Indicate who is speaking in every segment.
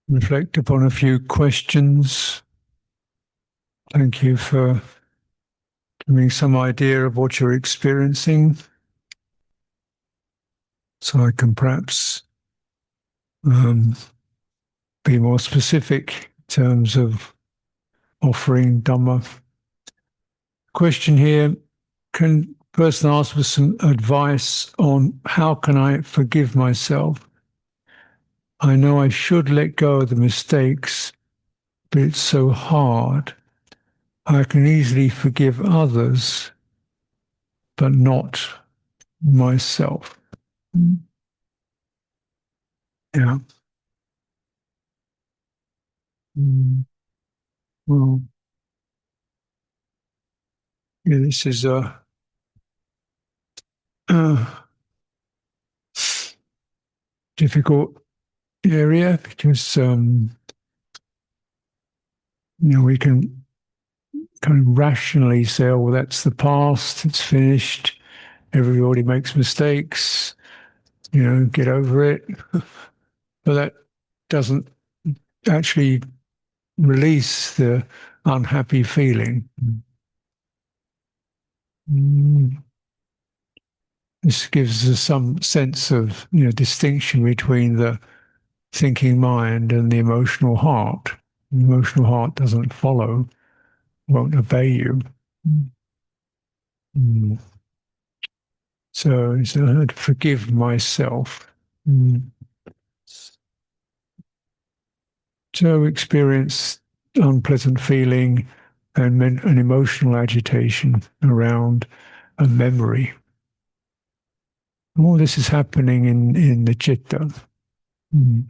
Speaker 1: reflect upon a few questions. Thank you for giving some idea of what you're experiencing, so I can perhaps be more specific in terms of offering Dhamma. Question here, can person ask for some advice on how can I forgive myself? I know I should let go of the mistakes, but it's so hard. I can easily forgive others, but not myself. Yeah. Well, yeah, this is a difficult area because we can kind of rationally say, "Oh, well, that's the past; it's finished. Everybody makes mistakes. Get over it." But that doesn't actually release the unhappy feeling. Mm. This gives us some sense of distinction between the thinking mind and the emotional heart. The emotional heart doesn't follow, won't obey you. Mm. So it's to forgive myself. Mm. So experience unpleasant feeling and an emotional agitation around a memory. All this is happening in the citta. Mm.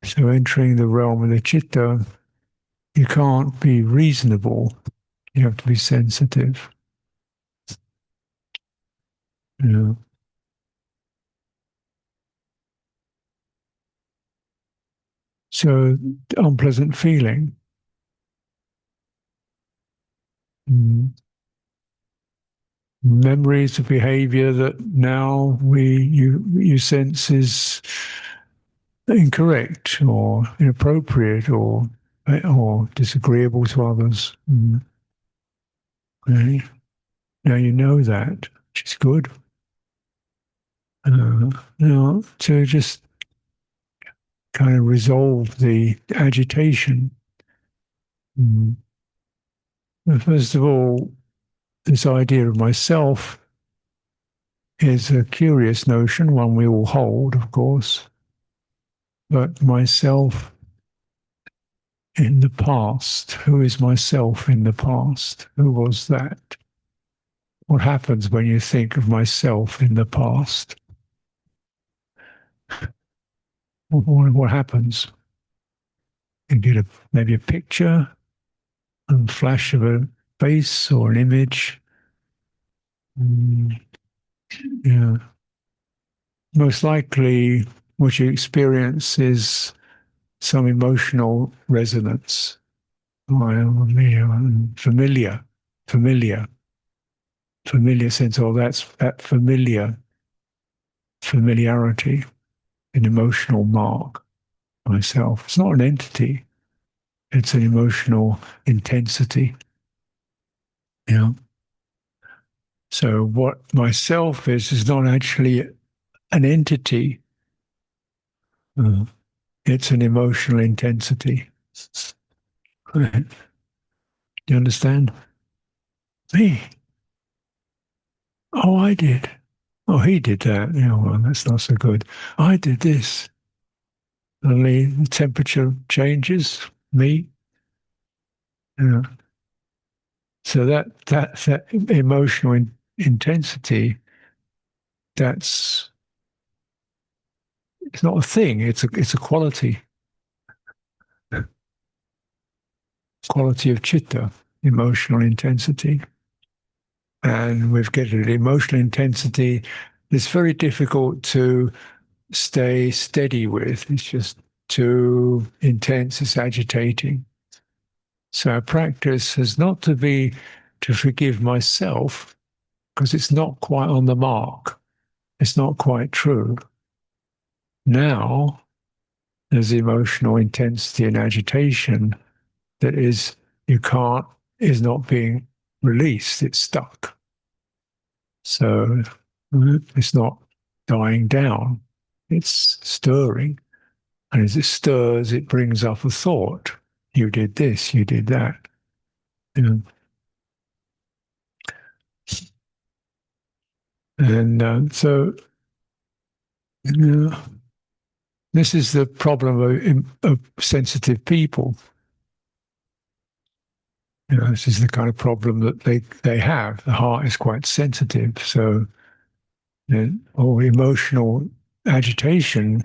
Speaker 1: So entering the realm of the citta, you can't be reasonable. You have to be sensitive. You know. So unpleasant feeling. Mm. Memories of behavior that now you sense is incorrect or inappropriate or disagreeable to others. Mm. Okay. Now you know that, which is good. Now to just kind of resolve the agitation. Mm. First of all, this idea of myself is a curious notion, one we all hold, of course. But myself in the past, who is myself in the past? Who was that? What happens when you think of myself in the past? What happens? You get maybe a picture, a flash of a face or an image. Mm, yeah. Most likely, what you experience is some emotional resonance. Familiar, familiar, familiar sense. Oh, that's that familiarity, an emotional mark. Myself. It's not an entity. It's an emotional intensity. Yeah. So what myself is not actually an entity. Uh, it's an emotional intensity. Right. Do you understand? Me. Oh, I did. Oh, he did that. Well, that's not so good. I did this. Suddenly the temperature changes. Me. Yeah. So that emotional intensity, that's it's not a thing. It's a quality of chitta, emotional intensity. And we've got an emotional intensity that's very difficult to stay steady with. It's just too intense, it's agitating. So our practice has not to be to forgive myself, because it's not quite on the mark. It's not quite true. Now there's emotional intensity and agitation that is not being released. It's stuck. So it's not dying down. It's stirring. And as it stirs, it brings up a thought. You did this, you did that. You know. And so, you know, this is the problem of sensitive people. You know, this is the kind of problem that they have. The heart is quite sensitive. So, or emotional agitation,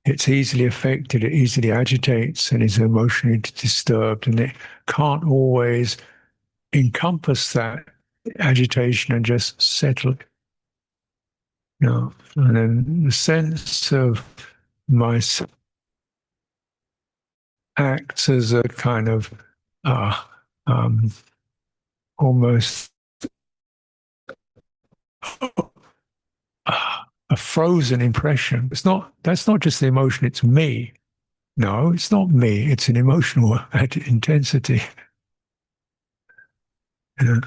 Speaker 1: it's easily affected, it easily agitates and is emotionally disturbed, and it can't always encompass that agitation and just settle it. You know? And then the sense of myself acts as a kind of uh, um, almost a frozen impression. That's not just the emotion, it's me. No, it's not me. It's an emotional intensity. Because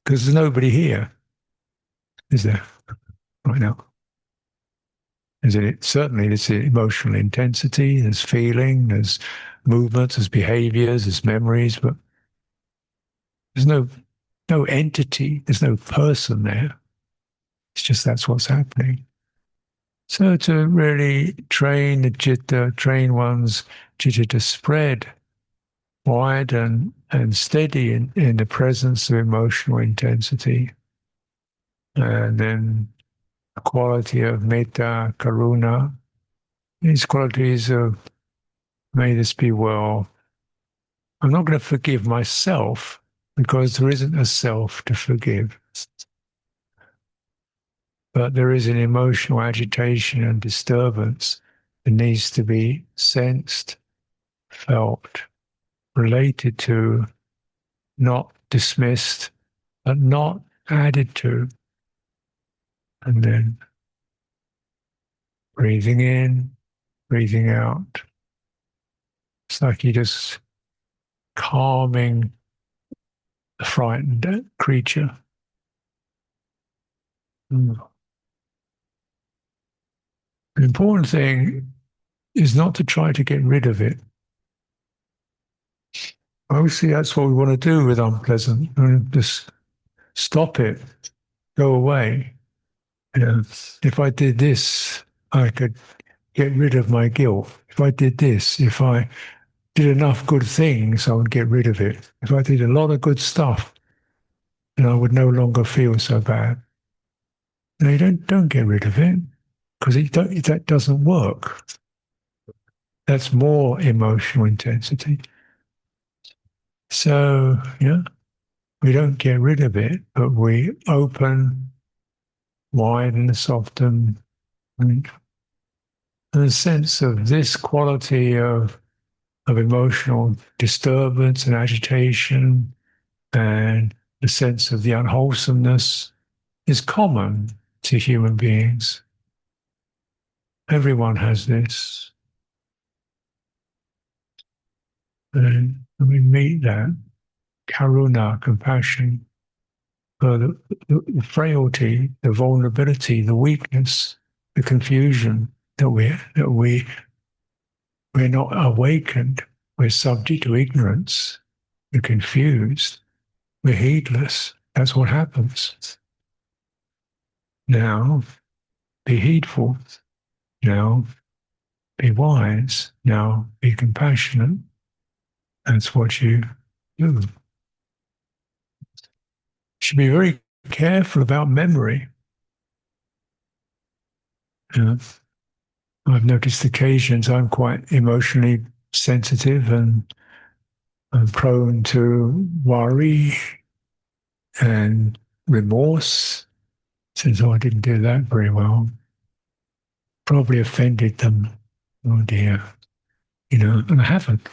Speaker 1: there's nobody here, is there, right now? Is it? Certainly, there's emotional intensity, there's feeling, there's movements, there's behaviors, there's memories, but there's no entity, there's no person there. It's just that's what's happening. So to really train the citta, train one's citta to spread wide and steady in the presence of emotional intensity. And then the quality of metta, karuna, these qualities of may this be well. I'm not going to forgive myself because there isn't a self to forgive. But there is an emotional agitation and disturbance that needs to be sensed, felt, related to, not dismissed, but not added to. And then breathing in, breathing out. It's like you're just calming the frightened creature. Mm. The important thing is not to try to get rid of it. Obviously, that's what we want to do with unpleasant. Just stop it, go away. You know, if I did this, I could get rid of my guilt. If I did this, if I did enough good things, I would get rid of it. If I did a lot of good stuff, then I would no longer feel so bad. No, you don't get rid of it because that doesn't work. That's more emotional intensity. So, yeah, we don't get rid of it, but we open, widen, soften, and the sense of this quality of emotional disturbance and agitation and the sense of the unwholesomeness is common to human beings. Everyone has this. And we meet that karuna, compassion, for the frailty, the vulnerability, the weakness, the confusion that we're not awakened. We're subject to ignorance. We're confused. We're heedless. That's what happens. Now, be heedful. Now, be wise. Now, be compassionate. That's what you do. Should be very careful about memory. I've noticed occasions I'm quite emotionally sensitive and I'm prone to worry and remorse. Since I didn't do that very well, probably offended them. Oh dear, and I haven't.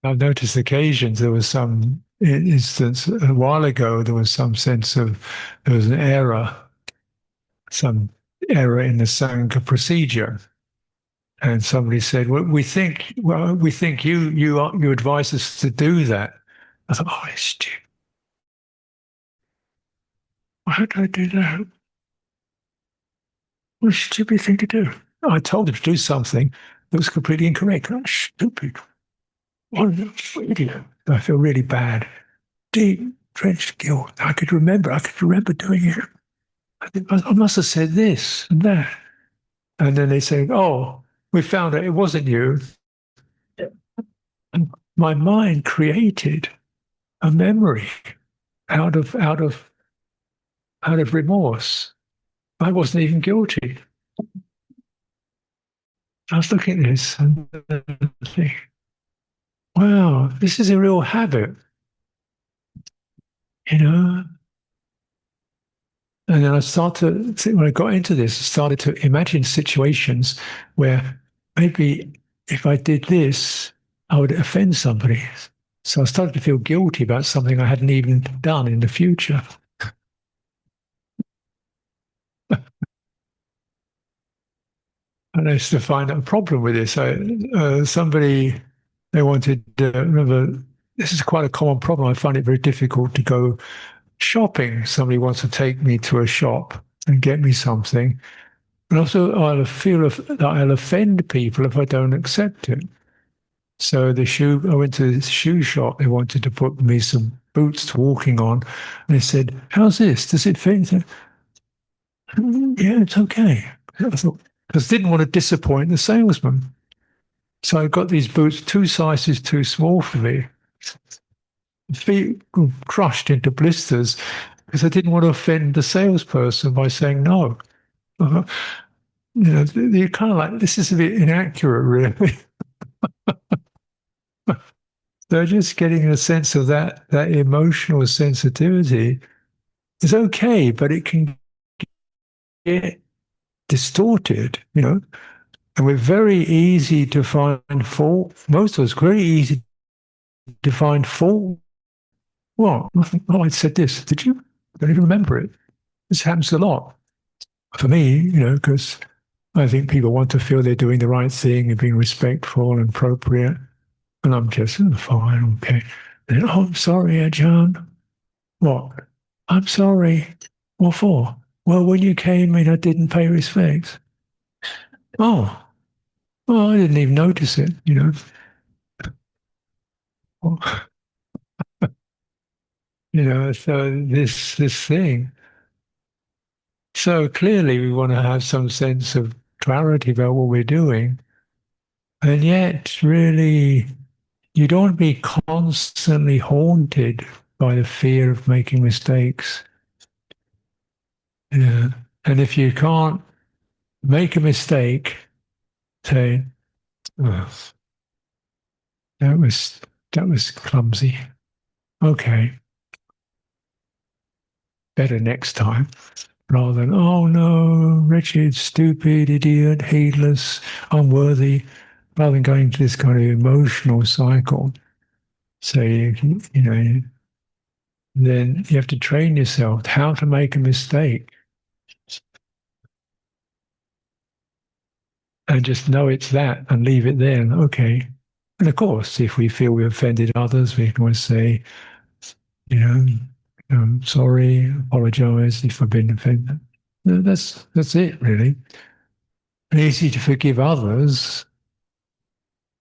Speaker 1: I've noticed occasions there was some instance a while ago, there was some sense of there was an error, some error in the Sangha procedure. And somebody said, "Well, we think you advise us to do that." I thought, "Oh, it's stupid. Why did I do that? What a stupid thing to do." I told him to do something that was completely incorrect. Oh, stupid. What an idiot. I feel really bad. Deep, drenched guilt. I could remember doing it. I think I must have said this and that. And then they say, "Oh, we found out it wasn't you." And my mind created a memory out of remorse. I wasn't even guilty. I was looking at this and think, wow, this is a real habit, you know. And then when I got into this, I started to imagine situations where maybe if I did this, I would offend somebody. So I started to feel guilty about something I hadn't even done in the future. And I used to find a problem with this. Somebody, they wanted, remember, this is quite a common problem. I find it very difficult to go shopping. Somebody wants to take me to a shop and get me something. But also, that I'll offend people if I don't accept it. So I went to this shoe shop. They wanted to put me some boots walking on. And they said, "How's this? Does it fit?" I said, "Yeah, it's okay." I thought, because I didn't want to disappoint the salesman. So I got these boots 2 sizes too small for me. Feet crushed into blisters because I didn't want to offend the salesperson by saying no. Uh, you're kind of like, this is a bit inaccurate, really. So just getting a sense of that emotional sensitivity is okay, but it can get distorted, And we're very easy to find fault. Most of us very easy to find fault. What? Oh, I said this. Did you? I don't even remember it. This happens a lot for me, because I think people want to feel they're doing the right thing and being respectful and appropriate. And I'm just, fine, okay. Then, "Oh, I'm sorry, Ajahn." What? "I'm sorry. What for?" "Well, when you came in, I didn't pay respect." "Oh, well, I didn't even notice it. Well, so this thing. So clearly we want to have some sense of clarity about what we're doing. And yet, really, you don't want to be constantly haunted by the fear of making mistakes. Yeah. And if you can't make a mistake, say, "Oh, that was clumsy. Okay, better next time." Rather than, "Oh no, wretched, stupid, idiot, heedless, unworthy," rather than going to this kind of emotional cycle. So then you have to train yourself how to make a mistake and just know it's that and leave it there. And, okay. And of course, if we feel we offended others, we can always say, you know, "Sorry, apologize if I've been offended." That's it, really. Easy to forgive others,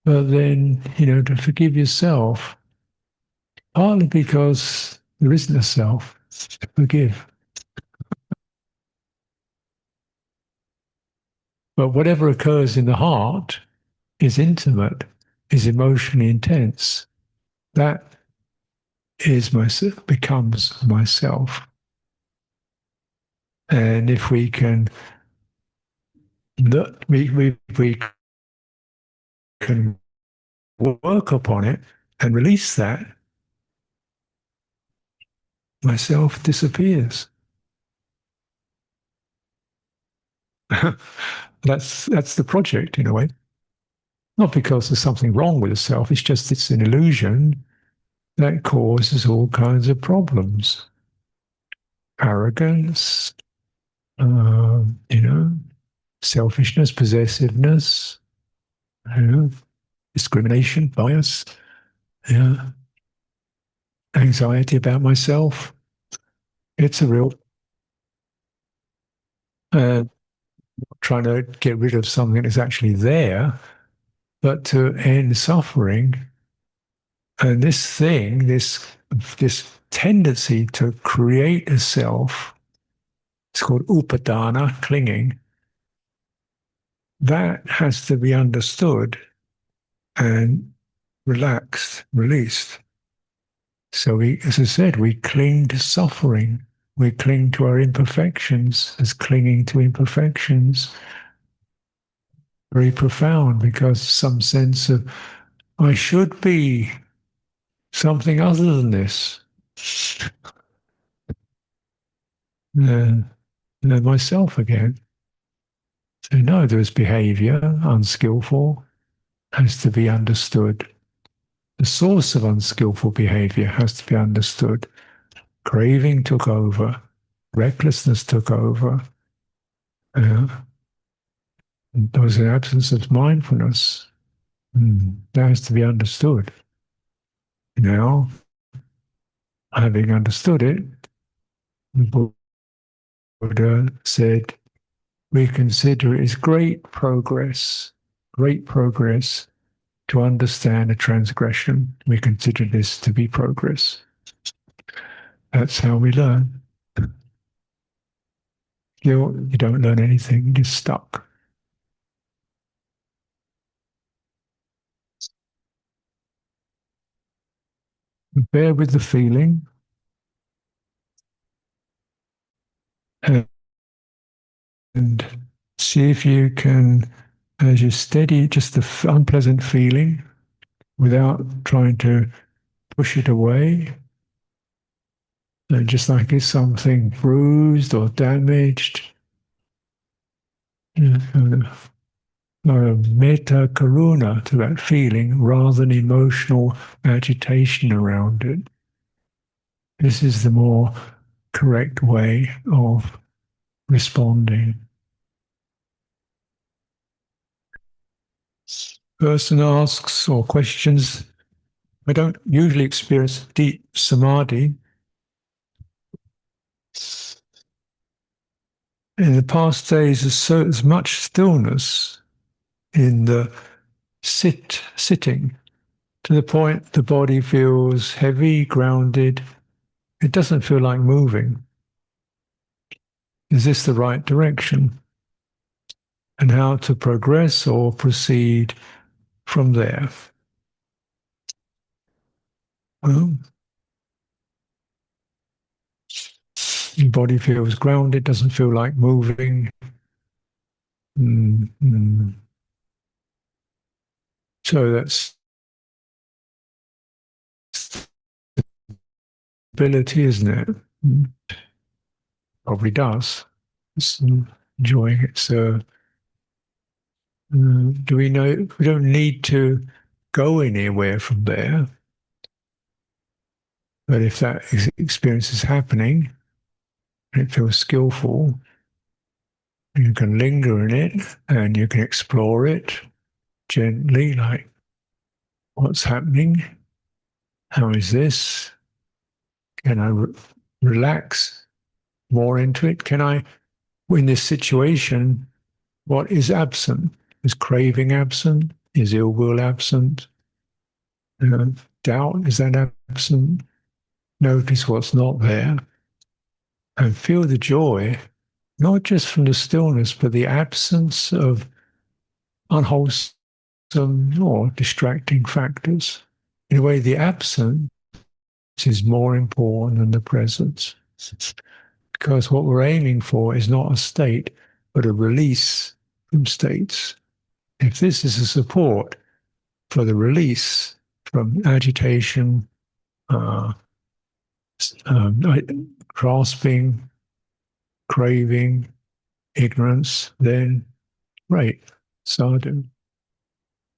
Speaker 1: but then, to forgive yourself, partly because there isn't a self to forgive. But whatever occurs in the heart is intimate, is emotionally intense. That is myself, becomes myself. And if we can, we can work upon it and release that, myself disappears. That's the project in a way. Not because there's something wrong with the self, it's an illusion that causes all kinds of problems. Arrogance, you know, selfishness, possessiveness, you know, discrimination, bias, yeah, anxiety about myself. It's a real uh, trying to get rid of something that's actually there, but to end suffering. And this thing, this tendency to create a self, it's called upadana, clinging. That has to be understood and relaxed, released. So we, as I said, we cling to suffering. We cling to our imperfections as clinging to imperfections. Very profound because some sense of I should be something other than this. Uh, myself again. So no, there's behavior, unskillful, has to be understood. The source of unskillful behavior has to be understood. Craving took over, recklessness took over. Uh, there was an absence of mindfulness. That has to be understood. Now, having understood it, the Buddha said, we consider it as great progress to understand a transgression. We consider this to be progress. That's how we learn. You don't learn anything, you're just stuck. Bear with the feeling and see if you can, as you steady just the unpleasant feeling without trying to push it away, and just like it's something bruised or damaged, kind of metta karuna to that feeling rather than emotional agitation around it. This is the more correct way of responding. Person asks or questions, I don't usually experience deep samadhi. In the past days, there's much stillness in the sitting to the point the body feels heavy, grounded. It doesn't feel like moving. Is this the right direction? And how to progress or proceed from there? Well, your body feels grounded, doesn't feel like moving. Mm-hmm. So that's stability, isn't it? Probably does. It's enjoying it. So, do we know we don't need to go anywhere from there? But if that experience is happening, and it feels skillful, you can linger in it and you can explore it gently, like what's happening? How is this? Can I relax more into it? Can I, in this situation, what is absent? Is craving absent? Is ill will absent? Doubt, is that absent? Notice what's not there and feel the joy, not just from the stillness, but the absence of unwholesome or distracting factors. In a way, the absence is more important than the presence. Because what we're aiming for is not a state, but a release from states. If this is a support for the release from agitation, uh, grasping, craving, ignorance, then great, sadhu.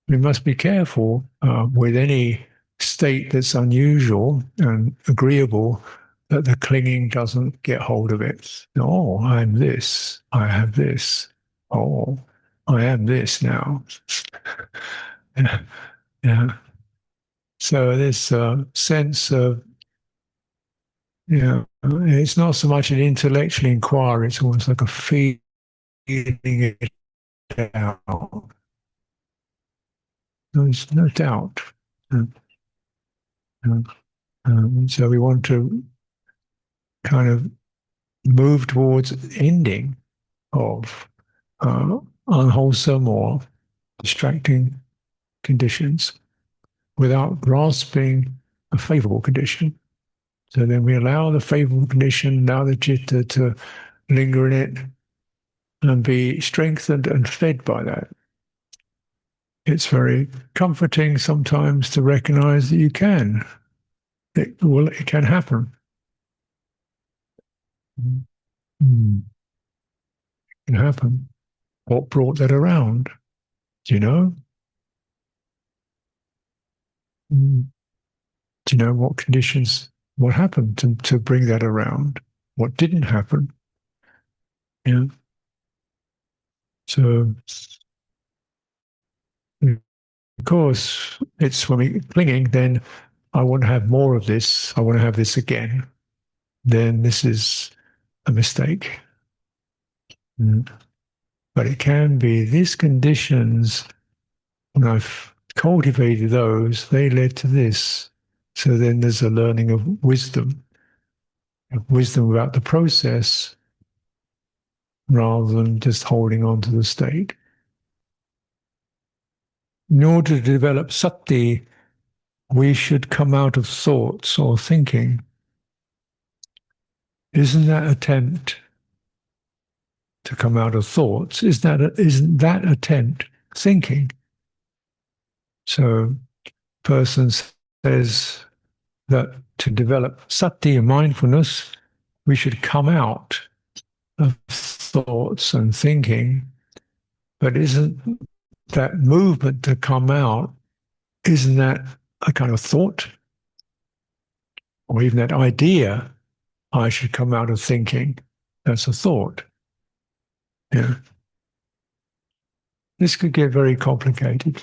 Speaker 1: We must be careful with any state that's unusual and agreeable that the clinging doesn't get hold of it. Oh, I'm this. I have this. Oh, I am this now. Yeah. Yeah. So this sense of, it's not so much an intellectual inquiry, it's almost like a feeling it out. There's no doubt. Um, so we want to kind of move towards ending of unwholesome or distracting conditions without grasping a favorable condition. So then we allow the favorable condition, allow the citta to linger in it and be strengthened and fed by that. It's very comforting sometimes to recognize that you can. It can happen. Mm. It can happen. What brought that around? Do you know? Mm. Do you know what conditions, what happened to bring that around? What didn't happen? Yeah. So, of course, it's when we're clinging, then I want to have more of this. I want to have this again. Then this is a mistake. Mm. But it can be these conditions, when I've cultivated those, they led to this. So then there's a learning of wisdom about the process rather than just holding on to the state. In order to develop sati, we should come out of thoughts or thinking. Isn't that attempt to come out of thoughts? Isn't that attempt thinking? So, person says that to develop sati and mindfulness, we should come out of thoughts and thinking. But isn't that movement to come out, isn't that a kind of thought? Or even that idea, I should come out of thinking, that's a thought. Yeah. This could get very complicated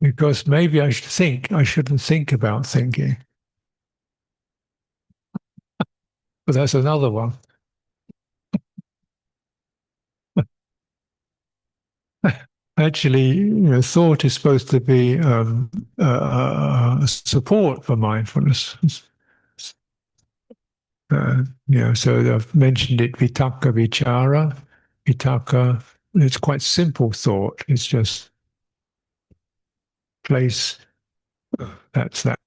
Speaker 1: because maybe I shouldn't think about thinking. But that's another one. Actually, thought is supposed to be support for mindfulness. So I've mentioned it, vitaka, vichara. Vitaka, it's quite simple thought. It's just place, that's that.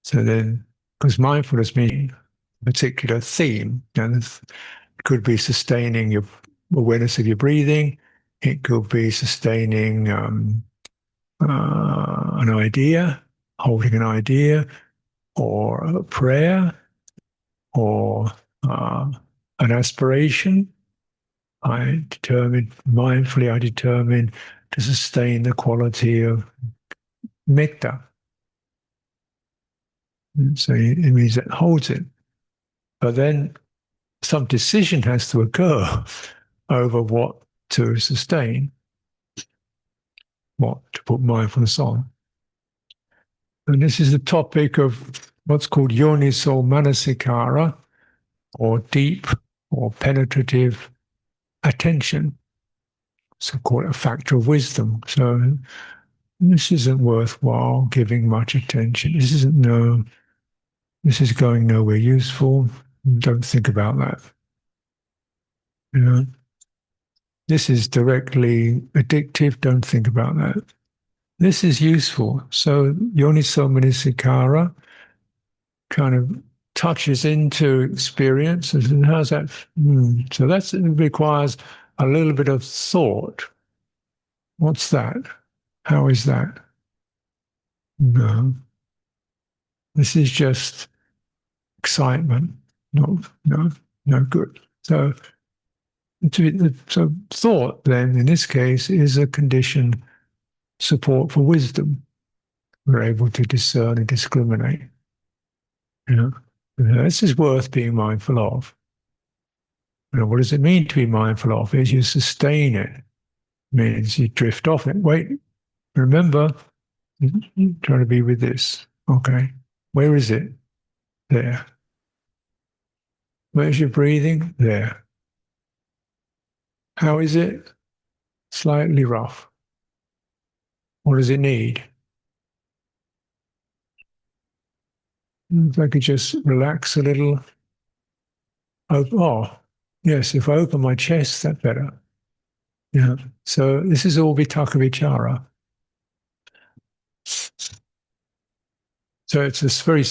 Speaker 1: So then, because mindfulness means a particular theme, and it could be sustaining your awareness of your breathing. It could be sustaining an idea, holding an idea, or a prayer, or an aspiration. Mindfully, I determine to sustain the quality of metta. So it means that holds it. But then some decision has to occur over what to sustain, what to put mindfulness on. And this is the topic of what's called yoniso manasikara, or deep or penetrative attention. So called a factor of wisdom. So this isn't worthwhile giving much attention. This is going nowhere useful. Don't think about that. This is directly addictive. Don't think about that. This is useful. So yoniso manasikara kind of touches into experience. And how's that? So it requires a little bit of thought. What's that? How is that? No. This is just excitement. No good. So thought then, in this case, is a conditioned support for wisdom. we're able to discern and discriminate. You know, this is worth being mindful of. You know, what does it mean to be mindful of? Is you sustain it. It means you drift off it. Wait, remember, trying to be with this. Okay, where is it? There. Where's your breathing? There. How is it? Slightly rough. What does it need? If I could just relax a little. Oh, yes, if I open my chest, that's better. Yeah. So this is all vitaka vichara. So it's this very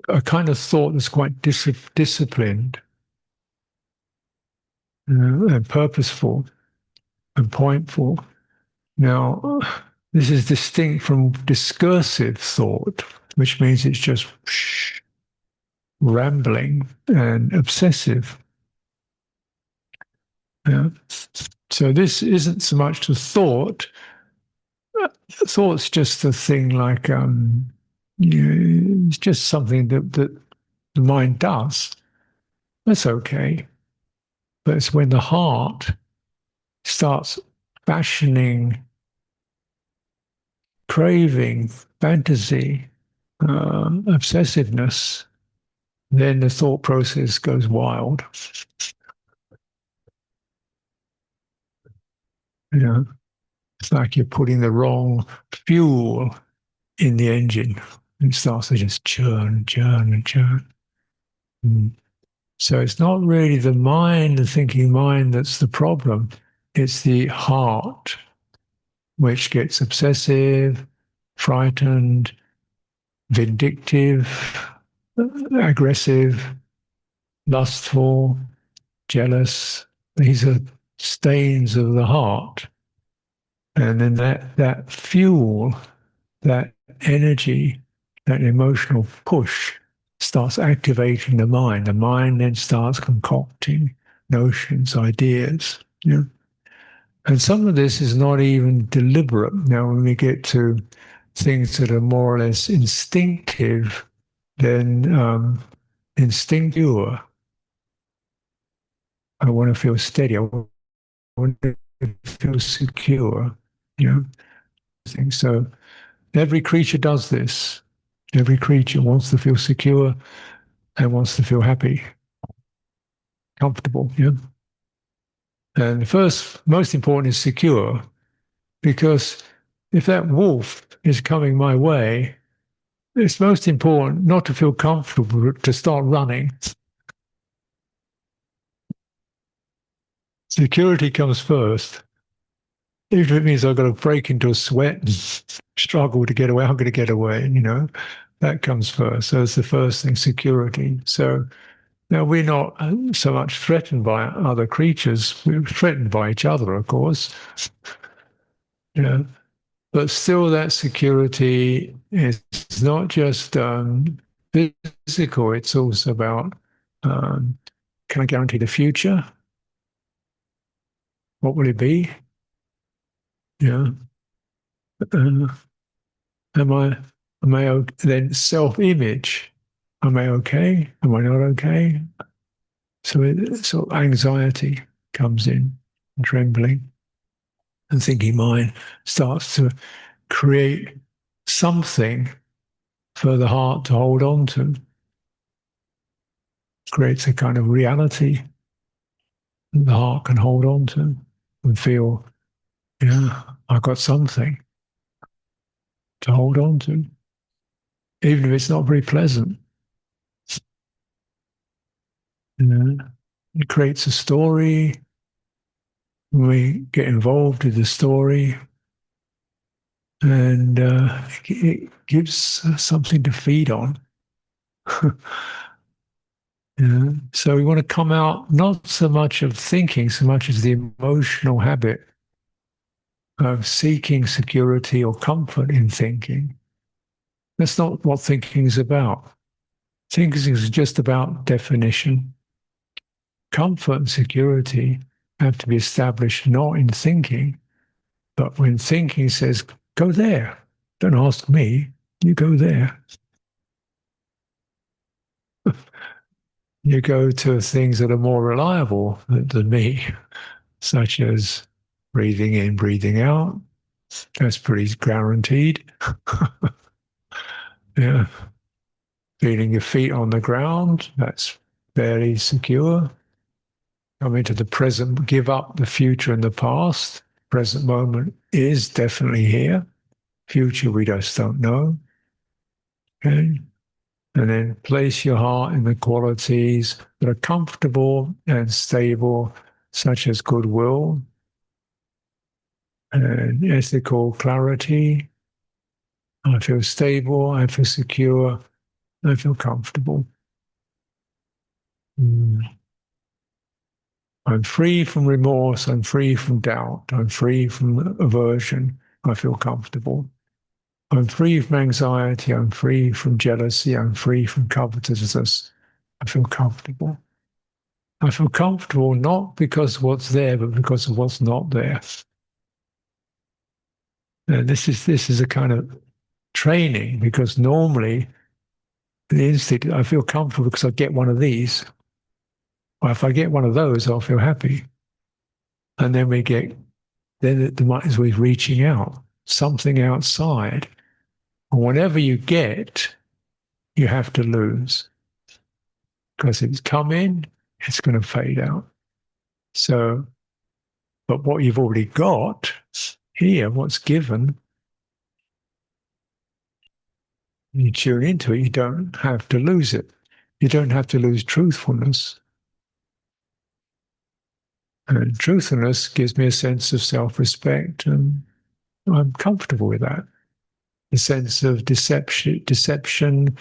Speaker 1: a kind of thought that's quite disciplined, and purposeful and pointful. Now, this is distinct from discursive thought, which means it's just rambling and obsessive. Yeah. So this isn't so much the thought. Thought's just a thing like it's just something that the mind does. That's okay. But it's when the heart starts fashioning, craving, fantasy, obsessiveness, then the thought process goes wild. You know, it's like you're putting the wrong fuel in the engine. It starts to just churn, churn, and churn. Mm. So it's not really the mind, the thinking mind, that's the problem. It's the heart, which gets obsessive, frightened, vindictive, aggressive, lustful, jealous. These are stains of the heart. And then that fuel, that energy, that emotional push starts activating the mind. The mind then starts concocting notions, ideas. You know? And some of this is not even deliberate. Now, when we get to things that are more or less instinctive, then instinctive. I want to feel steady. I want to feel secure. You know, so every creature does this. Every creature wants to feel secure and wants to feel happy, comfortable. Yeah. And the first, most important is secure, because if that wolf is coming my way, it's most important not to feel comfortable, but to start running. Security comes first. Even if it means I've got to break into a sweat and struggle to get away, I'm going to get away, you know, that comes first. So it's the first thing, security. So now we're not so much threatened by other creatures. We're threatened by each other, of course. You know, but still that security is not just physical, it's also about can I guarantee the future? What will it be? Yeah. Uh, am I okay? Then self-image. Am I okay? Am I not okay? So anxiety comes in, trembling, and thinking mind starts to create something for the heart to hold on to. Creates a kind of reality that the heart can hold on to and feel, yeah, I've got something to hold on to, even if it's not very pleasant. You know, it creates a story. When we get involved with the story, and it gives us something to feed on. Yeah. So we want to come out not so much of thinking, so much as the emotional habit of seeking security or comfort in thinking. That's not what thinking is about. Thinking is just about definition. Comfort and security have to be established not in thinking, but when thinking says, go there, don't ask me. You go there. You go to things that are more reliable than me, such as breathing in, breathing out. That's pretty guaranteed. Yeah. Feeling your feet on the ground. That's fairly secure. Come into the present, give up the future and the past. Present moment is definitely here. Future we just don't know. Okay. And then place your heart in the qualities that are comfortable and stable, such as goodwill and ethical clarity. I feel stable, I feel secure, I feel comfortable. Mm. I'm free from remorse, I'm free from doubt, I'm free from aversion, I feel comfortable. I'm free from anxiety, I'm free from jealousy, I'm free from covetousness, I feel comfortable. I feel comfortable not because of what's there, but because of what's not there. And this is a kind of training because normally the instinct I feel comfortable because I get one of these. Or if I get one of those, I'll feel happy. And then the mind is always reaching out, something outside. And whatever you get, you have to lose. Because if it's come in, it's going to fade out. So, but what you've already got here, what's given, you tune into it, you don't have to lose it. You don't have to lose truthfulness. And truthfulness gives me a sense of self-respect, and I'm comfortable with that. The sense of deception,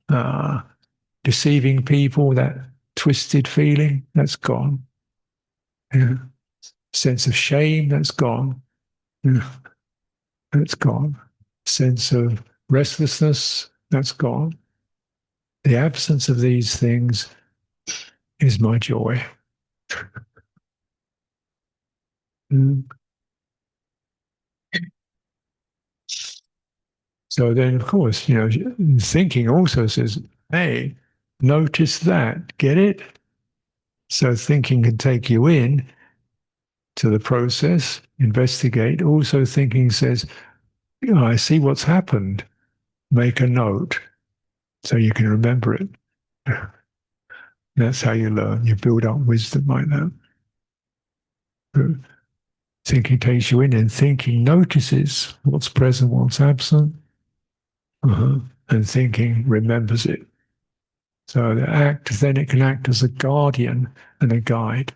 Speaker 1: uh, deceiving people, that twisted feeling, that's gone. Yeah. Sense of shame, that's gone. Yeah. That's gone. Sense of restlessness, that's gone. The absence of these things is my joy. Mm. So then, of course, thinking also says, hey, notice that, get it? So thinking can take you in to the process, investigate. Also, thinking says, I see what's happened, make a note so you can remember it. That's how you learn. You build up wisdom like that. Thinking takes you in, and thinking notices what's present, what's absent, and thinking remembers it. So then it can act as a guardian and a guide.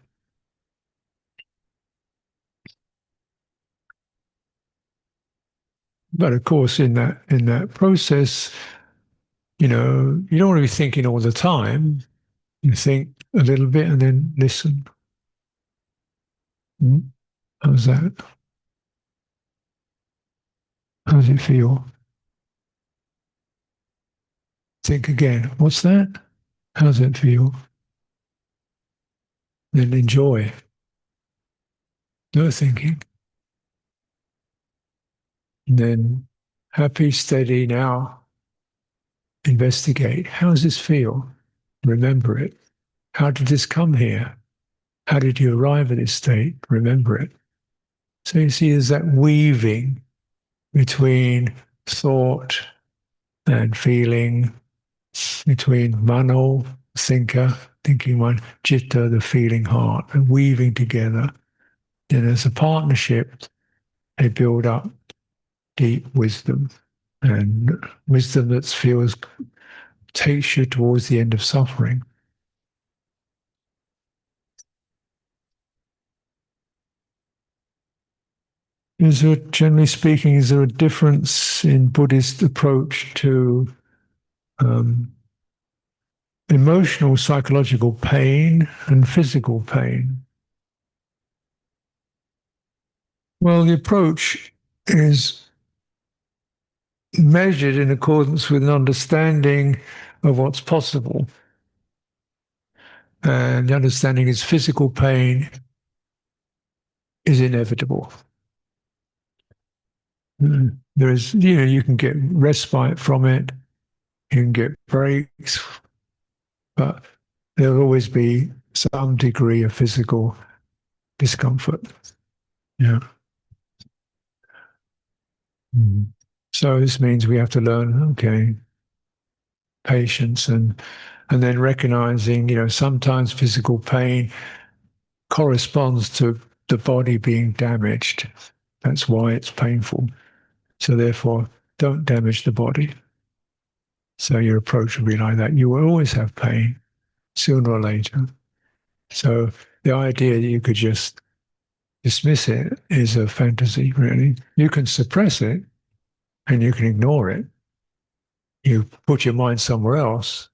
Speaker 1: But of course, in that process, you don't want to be thinking all the time. You think a little bit and then listen. Hmm? How's that? How does it feel? Think again. What's that? How does it feel? Then enjoy. No thinking. And then happy, steady. Now investigate. How does this feel? Remember it. How did this come here? How did you arrive at this state? Remember it. So you see, there's that weaving between thought and feeling, between mano, thinker, thinking mind, citta, the feeling heart, and weaving together. Then as a partnership, they build up deep wisdom, and wisdom that feels takes you towards the end of suffering. Generally speaking, is there a difference in Buddhist approach to um, emotional, psychological pain and physical pain? Well, the approach is measured in accordance with an understanding of what's possible. And the understanding is physical pain is inevitable. There is, you can get respite from it, you can get breaks, but there'll always be some degree of physical discomfort. Yeah. Mm. So this means we have to learn, okay, patience and then recognizing, sometimes physical pain corresponds to the body being damaged. That's why it's painful. So therefore, don't damage the body. So your approach will be like that. You will always have pain sooner or later. So the idea that you could just dismiss it is a fantasy, really. You can suppress it and you can ignore it. You put your mind somewhere else.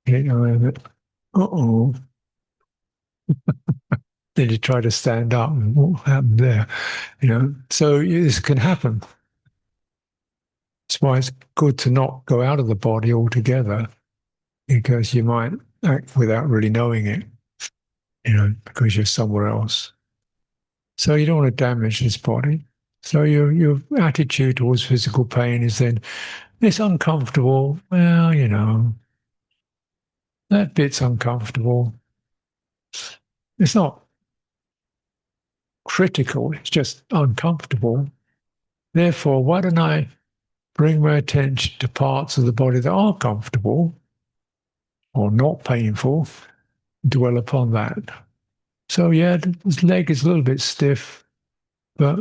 Speaker 1: Uh-oh. Then you try to stand up and what happened there? So this can happen. That's why it's good to not go out of the body altogether, because you might act without really knowing it, because you're somewhere else. So you don't want to damage this body. So your attitude towards physical pain is then, it's uncomfortable. Well, that bit's uncomfortable. It's not critical, it's just uncomfortable. Therefore, why don't I bring my attention to parts of the body that are comfortable or not painful, dwell upon that. So yeah, his leg is a little bit stiff, but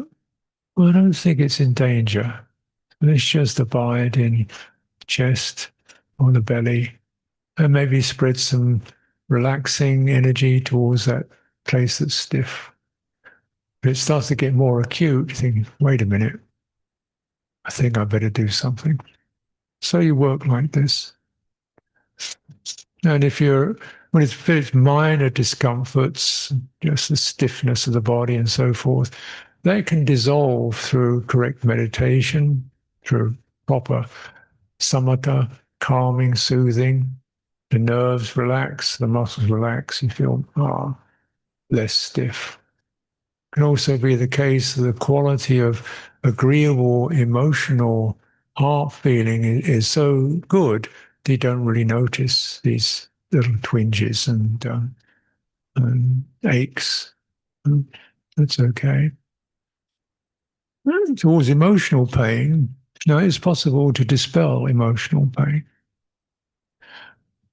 Speaker 1: I don't think it's in danger. Let's just abide in the chest or the belly and maybe spread some relaxing energy towards that place that's stiff. If it starts to get more acute, you think, wait a minute, I think I better do something. So you work like this. And when it's minor discomforts, just the stiffness of the body and so forth, they can dissolve through correct meditation, through proper samatha, calming, soothing. The nerves relax, the muscles relax, you feel less stiff. It can also be the case that the quality of agreeable emotional heart feeling is so good that you don't really notice these little twinges and aches. That's okay. And towards emotional pain, it's possible to dispel emotional pain.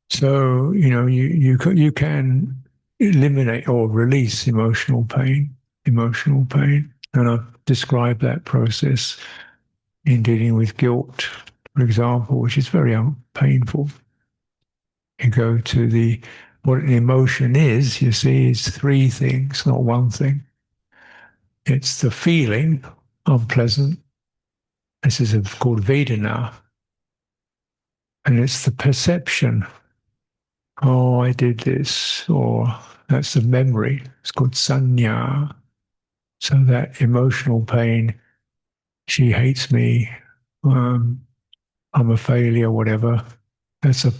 Speaker 1: So you can eliminate or release emotional pain, and I've described that process in dealing with guilt, for example, which is very painful. You go to what an emotion is. You see, it's three things, not one thing. It's the feeling, unpleasant. This is called Vedana, and it's the perception. Oh, I did this, or that's the memory. It's called sanya. So that emotional pain, she hates me, I'm a failure, whatever. That's a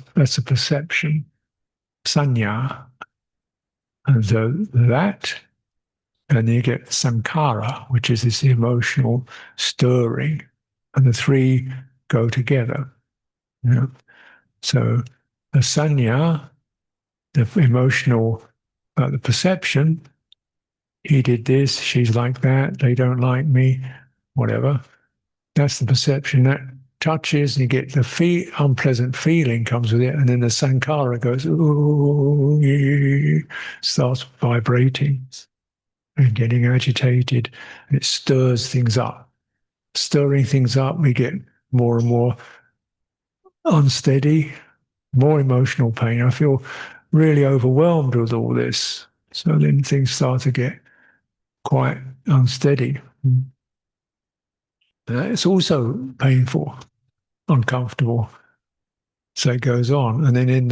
Speaker 1: perception, sanya. And so that, and then you get sankhara, which is this emotional stirring, and the three go together. So the sanya, the emotional, the perception, he did this, she's like that, they don't like me, whatever. That's the perception. That touches, and you get the unpleasant feeling comes with it, and then the sankhara goes, ooh, starts vibrating and getting agitated, and it stirs things up. Stirring things up, we get more and more unsteady, more emotional pain. I feel really overwhelmed with all this. So then things start to get quite unsteady. It's also painful, uncomfortable. So it goes on. And then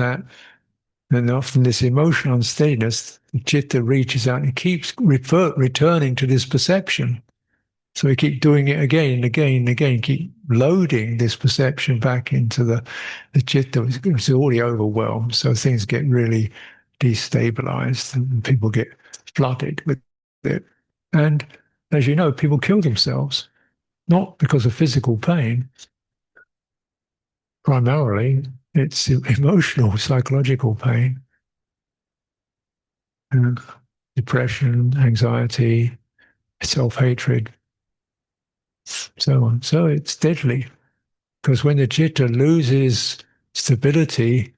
Speaker 1: then often this emotional unsteadiness, the chitta reaches out and keeps returning to this perception. So we keep doing it again and again and again, keep loading this perception back into the chitta. It's already overwhelmed. So things get really destabilized and people get flooded with it. And as you know, people kill themselves, not because of physical pain. Primarily, it's emotional, psychological pain, uh, depression, anxiety, self-hatred, so on. So it's deadly because when the chitta loses stability,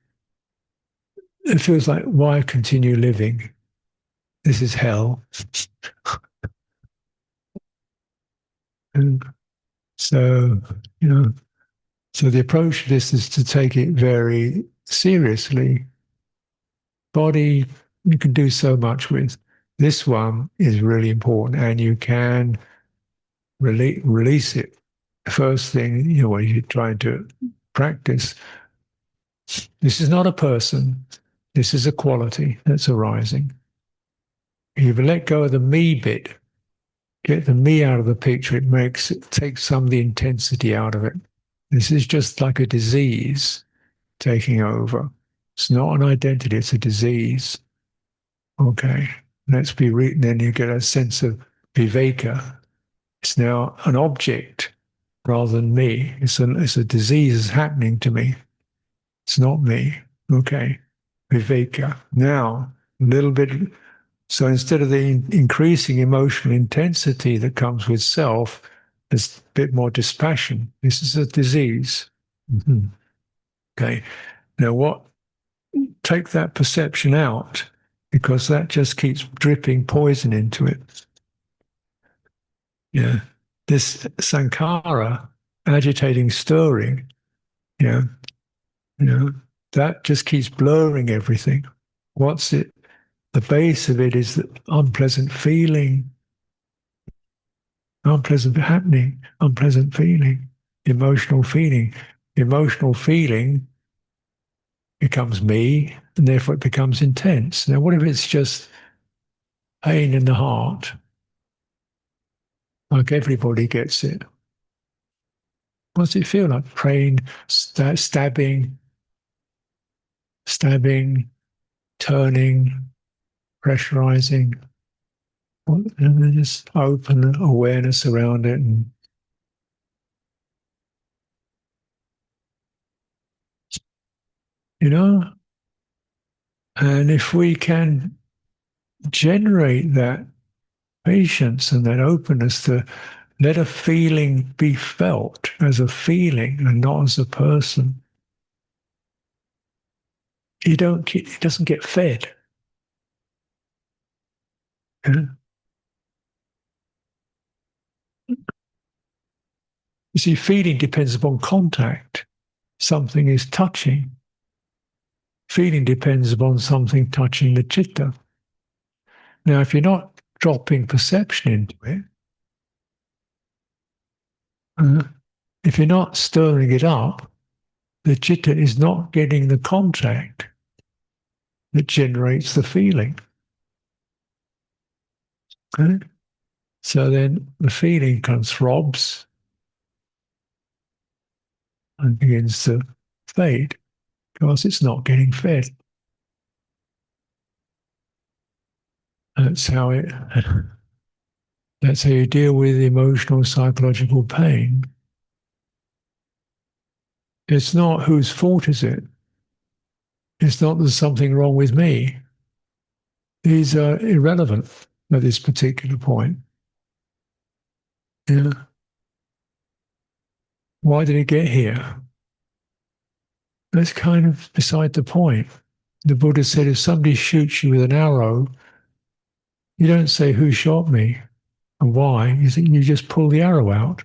Speaker 1: it feels like, why continue living? This is hell. And so, you know, so the approach to this is to take it very seriously. Body, you can do so much with. This one is really important, and you can release it. First thing, when you're trying to practice, this is not a person. This is a quality that's arising. If you let go of the me bit, get the me out of the picture, it takes some of the intensity out of it. This is just like a disease taking over. It's not an identity, it's a disease. Okay, let's be then you get a sense of viveka. It's now an object rather than me. It's a disease happening to me. It's not me. Okay, viveka. Now, a little bit. So instead of the increasing emotional intensity that comes with self, there's a bit more dispassion. This is a disease. Mm-hmm. Okay. Now, take that perception out because that just keeps dripping poison into it. Yeah. This sankhara, agitating, stirring, yeah, that just keeps blurring everything. What's it? The base of it is the unpleasant feeling, unpleasant happening, unpleasant feeling, emotional feeling. Emotional feeling becomes me, and therefore it becomes intense. Now, what if it's just pain in the heart? Like everybody gets it. What does it feel like? Pain, stabbing, turning, pressurizing. And then just open awareness around it. And, and if we can generate that patience and that openness to let a feeling be felt as a feeling and not as a person, it doesn't get fed. Yeah? You see, feeling depends upon contact. Something is touching. Feeling depends upon something touching the chitta. Now, if you're not dropping perception into it, uh, if you're not stirring it up, the chitta is not getting the contact that generates the feeling. Okay? So then the feeling kind of throbs and begins to fade because it's not getting fed. That's how it. That's how you deal with emotional, psychological pain. It's not whose fault is it. It's not there's something wrong with me. These are irrelevant at this particular point. Yeah. Why did it get here? That's kind of beside the point. The Buddha said if somebody shoots you with an arrow, you don't say who shot me and why. You just pull the arrow out.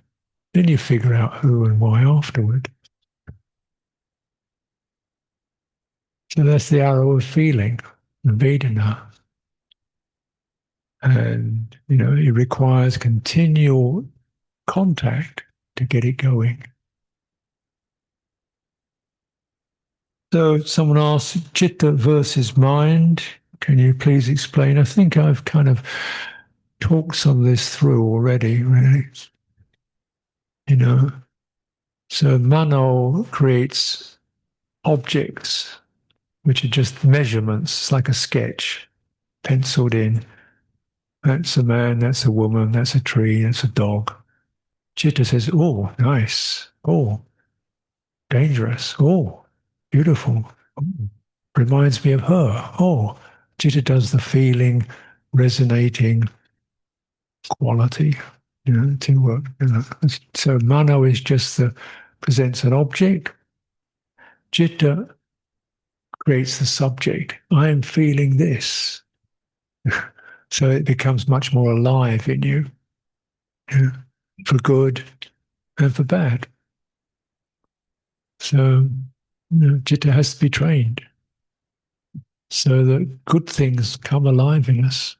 Speaker 1: Then you figure out who and why afterward. So that's the arrow of feeling, the Vedana. And, it requires continual contact to get it going. So someone asked, Chitta versus mind. Can you please explain? I think I've kind of talked some of this through already, really. So Mano creates objects which are just measurements. It's like a sketch penciled in. That's a man, that's a woman, that's a tree, that's a dog. Chitta says, oh, nice. Oh, dangerous. Oh, beautiful. Oh, reminds me of her. Oh, Chitta does the feeling, resonating quality, to work. So mano is just presents an object. Chitta creates the subject. I am feeling this. So it becomes much more alive in you, yeah, for good and for bad. So citta has to be trained so that good things come alive in us.